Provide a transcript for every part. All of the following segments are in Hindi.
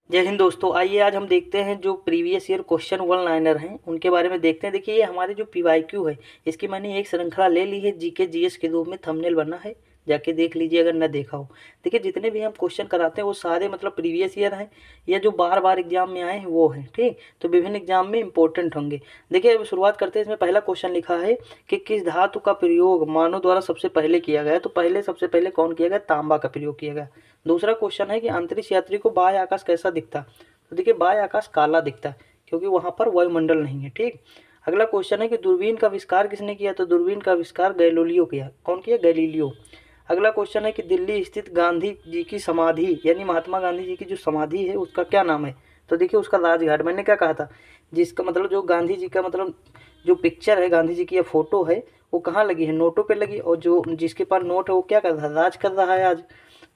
जय हिंद दोस्तों। आइए आज हम देखते हैं जो previous year question one liner हैं उनके बारे में देखते हैं। देखिए ये हमारे जो पीवाईक्यू है इसकी मैंने एक श्रृंखला ले ली है, जीके जीएस के रूप में थंबनेल बना है, जाके देख लीजिए अगर न देखा हो। देखिए जितने भी हम क्वेश्चन कराते हैं वो सारे मतलब प्रीवियस ईयर हैं या जो बार बार एग्जाम में आए हैं वो हैं, ठीक। तो विभिन्न एग्जाम में इंपॉर्टेंट होंगे। देखिए अब शुरुआत करते हैं। इसमें पहला क्वेश्चन लिखा है कि किस धातु का प्रयोग मानव द्वारा सबसे पहले किया गया। तो सबसे पहले कौन किया गया? तांबा का प्रयोग किया गया। दूसरा क्वेश्चन है कि अंतरिक्ष यात्री को बाह्य आकाश कैसा दिखता। तो देखिए बाह्य आकाश काला दिखता है क्योंकि वहां पर वायुमंडल नहीं है, ठीक। अगला क्वेश्चन है कि दूरबीन का आविष्कार किसने किया। तो दूरबीन का आविष्कार गैलीलियो किया। कौन किया? गैलीलियो। अगला क्वेश्चन है कि दिल्ली स्थित गांधी जी की समाधि यानी महात्मा गांधी जी की जो समाधि है उसका क्या नाम है। तो देखिए उसका राजघाट। मैंने क्या कहा था, जिसका मतलब जो गांधी जी का मतलब जो पिक्चर है गांधी जी की या फोटो है वो कहाँ लगी है? नोटों पे लगी। और जो जिसके पास नोट है वो क्या कर रहा है? राज कर रहा है आज।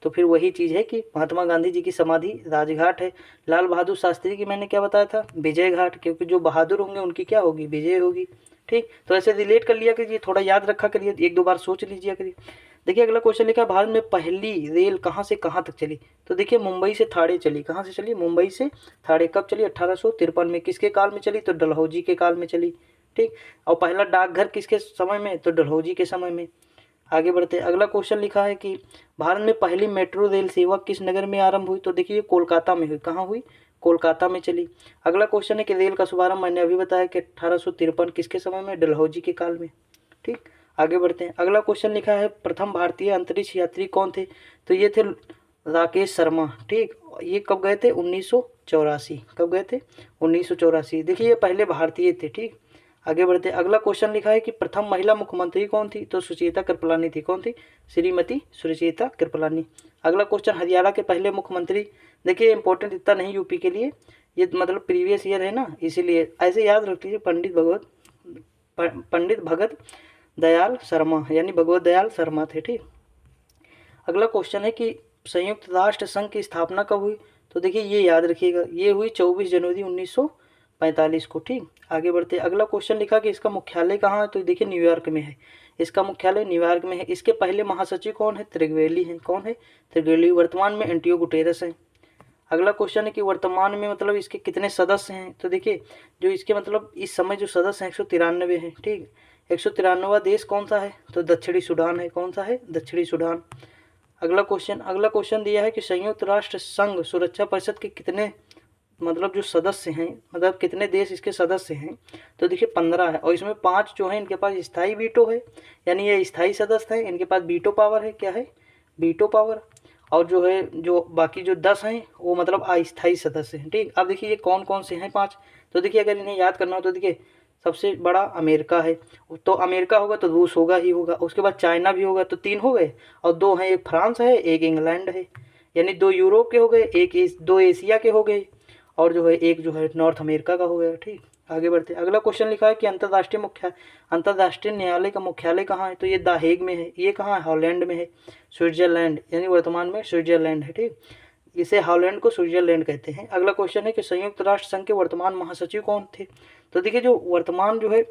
तो फिर वही चीज़ है कि महात्मा गांधी जी की समाधि राजघाट है। लाल बहादुर शास्त्री की मैंने क्या बताया था? विजय घाट, क्योंकि जो बहादुर होंगे उनकी क्या होगी? विजय होगी, ठीक। तो ऐसे रिलेट कर लिया करिए, थोड़ा याद रखा करिए, एक दो बार सोच लीजिए करिए। देखिए अगला क्वेश्चन लिखा है भारत में पहली रेल कहाँ से कहाँ तक चली। तो देखिए मुंबई से थाड़े चली। कहाँ से चली? मुंबई से थाड़े। कब चली? 1853 में। किसके काल में चली? तो डलहौजी के काल में चली, ठीक। और पहला डाकघर किसके समय में? तो डलहौजी के समय में। आगे बढ़ते अगला क्वेश्चन लिखा है कि भारत में पहली मेट्रो रेल सेवा किस नगर में आरंभ हुई। तो देखिए कोलकाता में हुई। कहाँ हुई? कोलकाता में चली। अगला क्वेश्चन है कि रेल का शुभारंभ मैंने अभी बताया कि 1853 किसके समय में? डलहौजी के काल में, ठीक। आगे बढ़ते हैं। अगला क्वेश्चन लिखा है प्रथम भारतीय अंतरिक्ष यात्री कौन थे। तो ये थे राकेश शर्मा, ठीक। ये कब गए थे? 1984। कब गए थे? 1984। देखिए ये पहले भारतीय थे, ठीक। आगे बढ़ते अगला क्वेश्चन लिखा है कि प्रथम महिला मुख्यमंत्री कौन थी। तो सुचेता कृपलानी थी। कौन थी? श्रीमती सुचेता कृपलानी। अगला क्वेश्चन हरियाणा के पहले मुख्यमंत्री। देखिए इंपॉर्टेंट इतना नहीं यूपी के लिए, ये मतलब प्रीवियस ईयर है ना, इसीलिए ऐसे याद रख लीजिए। पंडित भगत दयाल शर्मा यानी भगवत दयाल शर्मा थे, ठीक। अगला क्वेश्चन है कि संयुक्त राष्ट्र संघ की स्थापना कब हुई। तो देखिए ये याद रखिएगा, ये हुई 24 जनवरी 1945 को, ठीक। आगे बढ़ते अगला क्वेश्चन लिखा कि इसका मुख्यालय कहाँ है। तो देखिए न्यूयॉर्क में है। इसका मुख्यालय न्यूयॉर्क में है। इसके पहले महासचिव कौन है? त्रिवेली हैं। कौन है? त्रिवेली। वर्तमान में एंटियो गुटेरस है। अगला क्वेश्चन है कि वर्तमान में मतलब इसके कितने सदस्य हैं। तो देखिए जो इसके मतलब इस समय जो सदस्य हैं 193 हैं, ठीक। 193वां देश कौन सा है? तो दक्षिणी सूडान है। कौन सा है? दक्षिणी सूडान। अगला क्वेश्चन दिया है कि संयुक्त राष्ट्र संघ सुरक्षा परिषद के कितने मतलब जो सदस्य हैं, मतलब कितने देश इसके सदस्य हैं। तो देखिए 15 है। और इसमें 5 जो है इनके पास स्थायी वीटो है, यानी ये स्थायी सदस्य हैं, इनके पास वीटो पावर है। क्या है? Veto power. और जो है जो बाकी जो 10 हैं वो मतलब अस्थायी सदस्य हैं, ठीक। अब देखिए ये कौन कौन से हैं 5। तो देखिए अगर इन्हें याद करना हो तो देखिए सबसे बड़ा अमेरिका है, तो अमेरिका होगा तो रूस होगा ही होगा। उसके बाद चाइना भी होगा, तो 3 हो गए। और 2 हैं, एक फ्रांस है, एक इंग्लैंड है, यानी 2 यूरोप के हो गए, 2 एशिया के हो गए, और जो है एक जो है नॉर्थ अमेरिका का हो गया, ठीक। आगे बढ़ते अगला क्वेश्चन लिखा है कि अंतर्राष्ट्रीय न्यायालय का मुख्यालय कहाँ है। तो ये द हेग में है। ये कहाँ है? हॉलैंड में है। स्विट्जरलैंड यानी वर्तमान में स्विट्जरलैंड है, ठीक। इसे हॉलैंड को स्विट्जरलैंड कहते हैं। अगला क्वेश्चन है कि संयुक्त राष्ट्र संघ के वर्तमान महासचिव कौन थे। तो देखिए जो वर्तमान जो है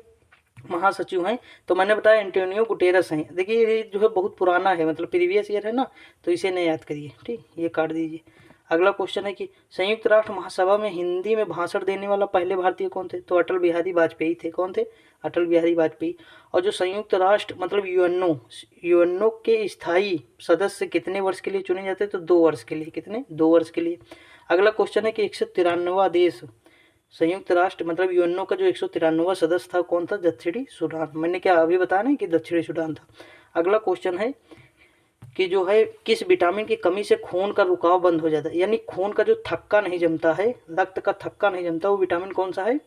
महासचिव हैं तो मैंने बताया एंटोनियो गुटेरस हैं। देखिए ये जो है बहुत पुराना है, मतलब प्रीवियस ईयर है ना, तो इसे नहीं याद करिए, ठीक। ये काट दीजिए। अगला क्वेश्चन है कि संयुक्त राष्ट्र महासभा में हिंदी में भाषण देने वाला पहले भारतीय कौन थे। तो अटल बिहारी वाजपेयी थे। कौन थे? अटल बिहारी वाजपेयी। और जो संयुक्त राष्ट्र मतलब यूएनओ के स्थायी सदस्य कितने वर्ष के लिए चुने जाते हैं। तो 2 वर्ष के लिए। कितने? 2 वर्ष के लिए। अगला क्वेश्चन है कि 193वां देश संयुक्त राष्ट्र मतलब यूएनओ का जो 193वां सदस्य था कौन था? दक्षिणी सूडान। मैंने क्या अभी बताया ना कि दक्षिणी सूडान था। अगला क्वेश्चन है कि जो है किस विटामिन की कमी से खून का रुकाव बंद हो जाता है, यानी खून का जो थक्का नहीं जमता है, रक्त का थक्का नहीं जमता, वो विटामिन कौन सा है?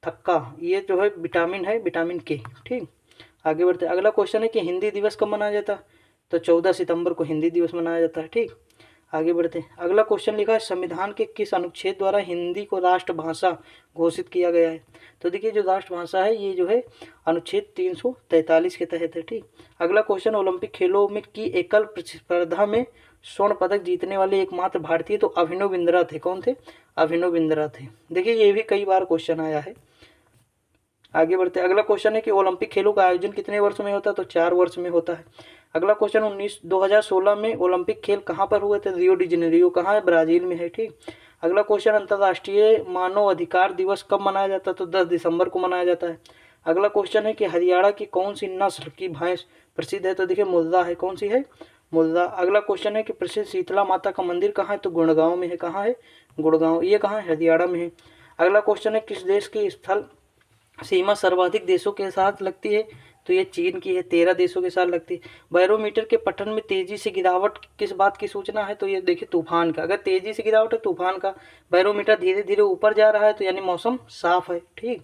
थक्का। ये जो है विटामिन है, विटामिन के, ठीक। आगे बढ़ते अगला क्वेश्चन है कि हिंदी दिवस कब मनाया जाता है। तो 14 सितंबर को हिंदी दिवस मनाया जाता है, ठीक। आगे बढ़ते हैं अगला क्वेश्चन लिखा है संविधान के किस अनुच्छेद द्वारा हिंदी को राष्ट्रभाषा घोषित किया गया है। तो देखिए जो राष्ट्रभाषा है ये जो है अनुच्छेद 343 के तहत है, ठीक। अगला क्वेश्चन ओलंपिक खेलों में की एकल प्रतिस्पर्धा में स्वर्ण पदक जीतने वाले एकमात्र भारतीय तो अभिनव बिंद्रा थे। कौन थे? अभिनव बिंद्रा थे। देखिए ये भी कई बार क्वेश्चन आया है। आगे बढ़ते अगला क्वेश्चन है कि ओलंपिक खेलों का आयोजन कितने वर्ष में होता है। तो 4 वर्ष में होता है। अगला क्वेश्चन 2016 में ओलंपिक खेल कहाँ पर हुए थे। Rio de Janeiro. कहाँ है? ब्राजील में है, ठीक। अगला क्वेश्चन, अंतर्राष्ट्रीय मानव अधिकार दिवस कब मनाया जाता है? तो 10 दिसंबर को मनाया जाता है। अगला क्वेश्चन है कि हरियाणा की कौन सी नस्ल की भैंस प्रसिद्ध है? तो देखिए मुर्रा है। कौन सी है? मुर्रा। अगला क्वेश्चन है कि प्रसिद्ध शीतला माता का मंदिर कहाँ है? तो गुड़गांव में है। कहाँ है? गुड़गांव। ये कहाँ है? हरियाणा में है। अगला क्वेश्चन है किस देश की स्थल सीमा सर्वाधिक देशों के साथ लगती है? तो ये चीन की है, 13 देशों के साथ लगती है। बैरोमीटर के पठन में तेजी से गिरावट किस बात की सूचना है? तो ये देखिए तूफान का। अगर तेजी से गिरावट है तूफान का, बैरोमीटर धीरे धीरे ऊपर जा रहा है तो यानी मौसम साफ है। ठीक,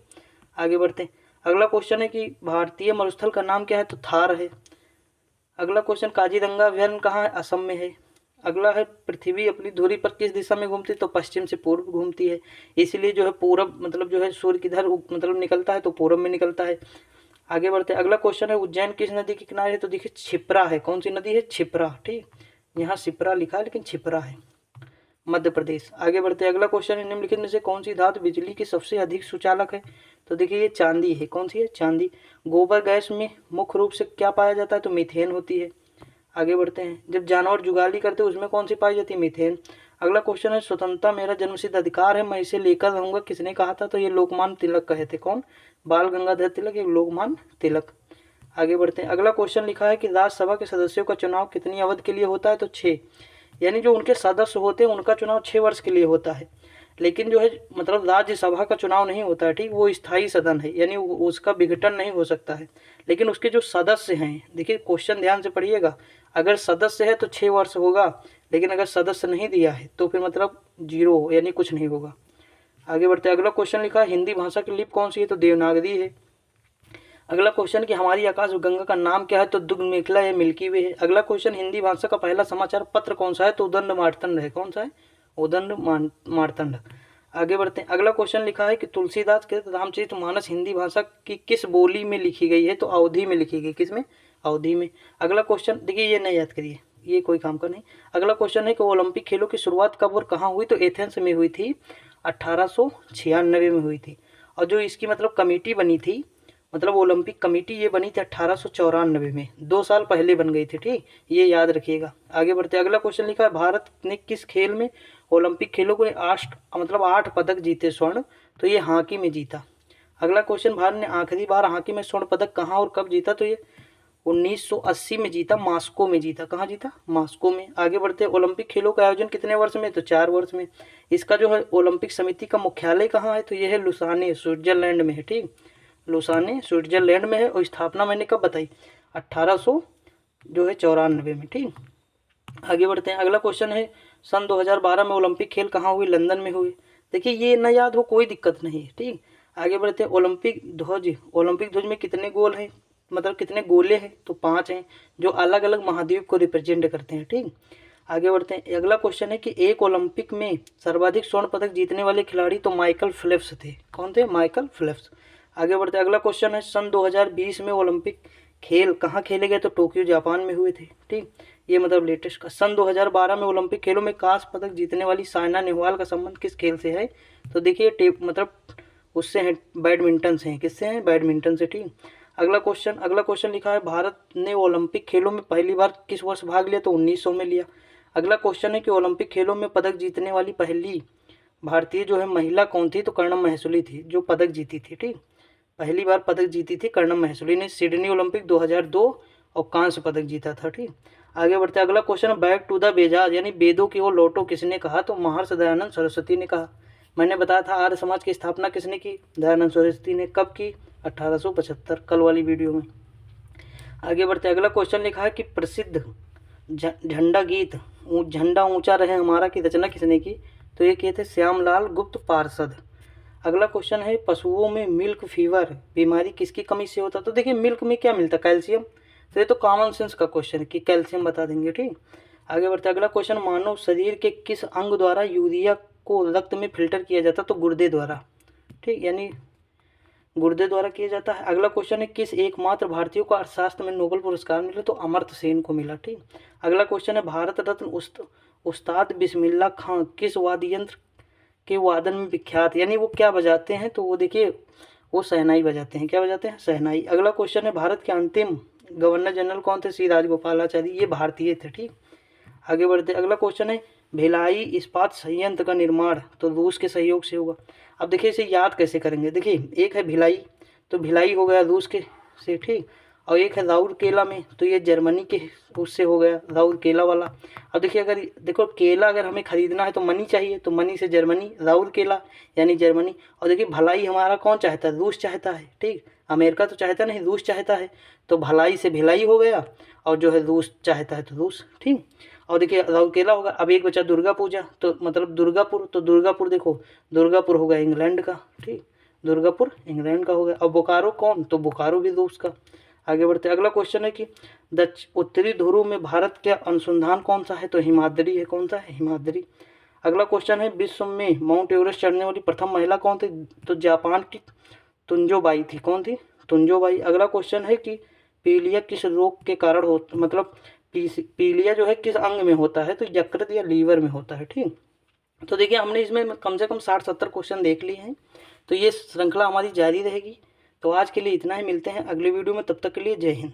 आगे बढ़ते हैं। अगला क्वेश्चन है कि भारतीय मरुस्थल का नाम क्या है? तो थार है। अगला क्वेश्चन, काजीरंगा अभ्यारण्य कहाँ है? असम में है। अगला है, पृथ्वी अपनी धुरी पर किस दिशा में घूमती है? तो पश्चिम से पूर्व घूमती है। इसलिए जो है पूरब मतलब जो है सूर्य किधर मतलब निकलता है? तो पूरब में निकलता है। आगे बढ़ते हैं। अगला क्वेश्चन है, उज्जैन किस नदी के किनारे है? तो देखिए क्षिप्रा है। कौन सी नदी है? क्षिप्रा। ठीक, यहाँ शिप्रा लिखा है लेकिन क्षिप्रा है, मध्य प्रदेश। आगे बढ़ते हैं। अगला क्वेश्चन है, निम्नलिखित में से कौन सी धातु बिजली की सबसे अधिक सुचालक है? तो देखिए ये चांदी है। कौन सी है? चांदी। गोबर गैस में मुख्य रूप से क्या पाया जाता है? तो मीथेन होती है। आगे बढ़ते हैं। जब जानवर जुगाली करते हैं उसमें कौन सी पाई जाती है? मीथेन। अगला क्वेश्चन है, स्वतंत्रता मेरा जन्मसिद्ध अधिकार है, मैं इसे लेकर रहूंगा, किसने कहा था? तो ये लोकमान्य तिलक कहे थे। कौन? बाल गंगाधर तिलक, एक लोकमान्य तिलक। आगे बढ़ते हैं। अगला क्वेश्चन लिखा है कि राज्यसभा के सदस्यों का चुनाव कितनी अवधि के लिए होता है? तो 6, यानी जो उनके सदस्य होते हैं उनका चुनाव 6 वर्ष के लिए होता है। लेकिन जो है मतलब राज्यसभा का चुनाव नहीं होता है। ठीक, वो स्थायी सदन है, यानी उसका विघटन नहीं हो सकता है। लेकिन उसके जो सदस्य हैं, देखिए क्वेश्चन ध्यान से पढ़िएगा, अगर सदस्य है तो 6 वर्ष होगा, लेकिन अगर सदस्य नहीं दिया है तो फिर मतलब 0 यानी कुछ नहीं होगा। आगे बढ़ते हैं। अगला क्वेश्चन लिखा है, हिंदी भाषा की लिपि कौन सी है? तो देवनागरी है। अगला क्वेश्चन कि हमारी आकाशगंगा का नाम क्या है? तो दुग्ध मेखला या मिल्की वे है। अगला क्वेश्चन, हिंदी भाषा का पहला समाचार पत्र कौन सा है? तो उदंड मार्तंड है। कौन सा है? उदंड मार्तंड। आगे बढ़ते हैं। अगला क्वेश्चन लिखा है कि तुलसीदास के रामचरितमानस हिंदी भाषा की किस बोली में लिखी गई है? तो अवधी में लिखी गई। किस में? अवधी में। अगला क्वेश्चन देखिए, ये नहीं याद करिए, ये कोई काम का नहीं। अगला क्वेश्चन है कि ओलंपिक खेलों की शुरुआत कब और कहाँ हुई? तो एथेंस में हुई थी, 1896 में हुई थी। और जो इसकी मतलब कमेटी बनी थी, मतलब ओलंपिक कमेटी, ये बनी थी 1894 में, 2 साल पहले बन गई थी। ठीक, ये याद रखिएगा। आगे बढ़ते। अगला क्वेश्चन लिखा है, भारत ने किस खेल में ओलंपिक खेलों को 8 पदक जीते स्वर्ण? तो ये हॉकी में जीता। अगला क्वेश्चन, भारत ने आखिरी बार हॉकी में स्वर्ण पदक कहाँ और कब जीता? तो ये 1980 में जीता, मास्को में जीता। कहाँ जीता? मास्को में। आगे बढ़ते। ओलंपिक खेलों का आयोजन कितने वर्ष में? तो 4 वर्ष में। इसका जो है ओलंपिक समिति का मुख्यालय कहाँ है? तो यह है लुसाने, स्विट्जरलैंड में है। ठीक, लुसाने स्विट्जरलैंड में है। और स्थापना मैंने कब बताई? 1894 में। ठीक, आगे बढ़ते हैं। अगला क्वेश्चन है, सन 2012 में ओलंपिक खेल कहाँ हुए? लंदन में हुए। देखिए ये न याद हो कोई दिक्कत नहीं है। ठीक, आगे बढ़ते हैं। ओलंपिक ध्वज में कितने गोल हैं, मतलब कितने गोले हैं? तो 5 हैं, जो अलग अलग महाद्वीप को रिप्रेजेंट करते हैं। ठीक, आगे बढ़ते हैं। अगला क्वेश्चन है कि एक ओलंपिक में सर्वाधिक स्वर्ण पदक जीतने वाले खिलाड़ी तो माइकल फेल्प्स थे। कौन थे? Michael Phelps. आगे बढ़ते हैं। अगला क्वेश्चन है, सन 2020 में ओलंपिक खेल कहाँ खेले गए? तो टोक्यो जापान में हुए थे। ठीक, ये मतलब लेटेस्ट का। सन 2012 में ओलंपिक खेलों में कांस्य पदक जीतने वाली साइना नेहवाल का संबंध किस खेल से है? तो देखिए मतलब उससे है, बैडमिंटन से है। किससे है? बैडमिंटन से। ठीक, अगला क्वेश्चन लिखा है, भारत ने ओलंपिक खेलों में पहली बार किस वर्ष भाग लिया? तो 1900 में लिया। अगला क्वेश्चन है कि ओलंपिक खेलों में पदक जीतने वाली पहली भारतीय जो है महिला कौन थी? तो कर्णम महसूली थी, जो पदक जीती थी। ठीक, पहली बार पदक जीती थी कर्णम महसूली ने, सिडनी ओलंपिक 2002 और कांस्य पदक जीता था। ठीक, आगे बढ़ते। अगला क्वेश्चन, बैक टू द बेजाज यानी वेदों की ओर लौटो किसने कहा? तो महर्षि दयानंद सरस्वती ने कहा। मैंने बताया था आर्य समाज की स्थापना किसने की? दयानंद सरस्वती ने। कब की? 1875, कल वाली वीडियो में। आगे बढ़ते। अगला क्वेश्चन लिखा है कि प्रसिद्ध झंडा गीत झंडा ऊंचा रहे हमारा की रचना किसने की? तो ये किए थे श्यामलाल गुप्त पार्षद। अगला क्वेश्चन है, पशुओं में मिल्क फीवर बीमारी किसकी कमी से होता? तो देखिए मिल्क में क्या मिलता है? कैल्शियम। तो ये तो कॉमन सेंस का क्वेश्चन है कि कैल्शियम बता देंगे। ठीक, आगे बढ़ते। अगला क्वेश्चन, मानव शरीर के किस अंग द्वारा यूरिया को रक्त में फिल्टर किया जाता? तो गुर्दे द्वारा। ठीक, यानी गुर्दे द्वारा किया जाता है। अगला क्वेश्चन है, किस एकमात्र भारतीय को अर्थशास्त्र में नोबेल पुरस्कार मिला? तो अमर्त्य सेन को मिला। ठीक, अगला क्वेश्चन है, भारत रत्न उस्ताद बिस्मिल्लाह खां किस वाद्य यंत्र के वादन में विख्यात, यानी वो क्या बजाते हैं? तो वो देखिए वो शहनाई बजाते हैं। क्या बजाते हैं? शहनाई। अगला क्वेश्चन है, भारत के अंतिम गवर्नर जनरल कौन थे? सी राजगोपालाचारी, ये भारतीय थे। ठीक, आगे बढ़ते। अगला क्वेश्चन है, भिलाई इस्पात संयंत्र का निर्माण तो रूस के सहयोग से होगा। अब देखिए इसे याद कैसे करेंगे, देखिए एक है भिलाई, तो भिलाई हो गया रूस के से, ठीक, और एक है राउरकेला में, तो ये जर्मनी के उससे हो गया राउरकेला वाला। अब देखिए अगर देखो केला अगर हमें खरीदना है तो मनी चाहिए, तो मनी से जर्मनी, राउरकेला यानी जर्मनी। और देखिए भलाई हमारा कौन चाहता है, रूस चाहता है, ठीक, अमेरिका तो चाहता नहीं, रूस चाहता है, तो भलाई से भिलाई हो गया, और जो है रूस चाहता है तो रूस, ठीक। और देखिए राउरकेला होगा। अब एक बचा दुर्गा पूजा, तो मतलब दुर्गापुर, तो दुर्गापुर देखो, दुर्गापुर होगा इंग्लैंड का, ठीक, दुर्गापुर इंग्लैंड का हो गया। और बोकारो कौन, तो बोकारो भी रूस का। आगे बढ़ते अगला क्वेश्चन है कि उत्तरी ध्रुव में भारत का अनुसंधान कौन सा है, तो हिमाद्री है, कौन सा है, हिमाद्री। अगला क्वेश्चन है विश्व में माउंट एवरेस्ट चढ़ने वाली प्रथम महिला कौन थी, तो जापान की तुंजोबाई थी, कौन थी, तुंजोबाई। अगला क्वेश्चन है कि पीलिया किस रोग के कारण हो, मतलब पीलिया जो है किस अंग में होता है, तो यकृत या लीवर में होता है, ठीक। तो देखिए हमने इसमें कम से कम 60-70 क्वेश्चन देख लिए हैं, तो ये श्रृंखला हमारी जारी रहेगी। तो आज के लिए इतना ही, मिलते हैं अगले वीडियो में, तब तक के लिए जय हिंद।